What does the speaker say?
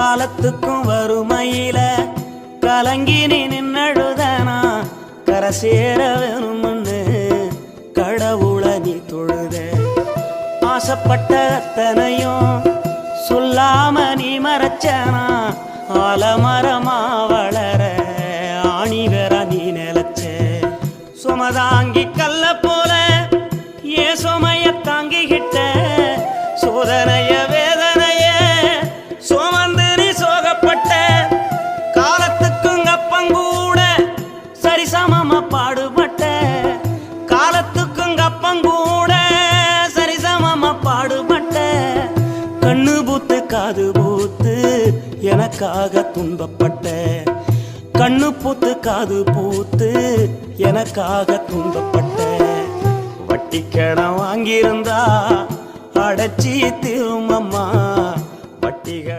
காலத்துக்கும் வறுமையில கலங்கி நீ நின்னழுதனா கரை சேர வேணும்னு கடவுளை நீ தொழுத. ஆசைப்பட்ட அத்தனையும் சொல்லாம நீ மறைச்சனா ஆலமரமா வளர ஆணி வேற நீ நிலச்ச. சுமதாங்கி கல்ல போல ஏ சுமைய தாங்கிக்கிட்ட சோதனைய வேதனைய சுமந்து நீ சோகப்பட்ட. காலத்துக்கும் அப்பங்கூட சரிசமமா பாடுபட்ட. காலத்துக்கும் அப்பங்கூட சரிசமமா பாடுபட்ட. கண்ணு பூத்து காது பூத்து எனக்காக துன்பப்பட்ட. கண்ணு பூத்து காது பூத்து எனக்காக துன்பப்பட்ட. வட்டி கடன் வாங்கியிருந்தா அடைச்சி திரும்பம்மா வட்டிகள்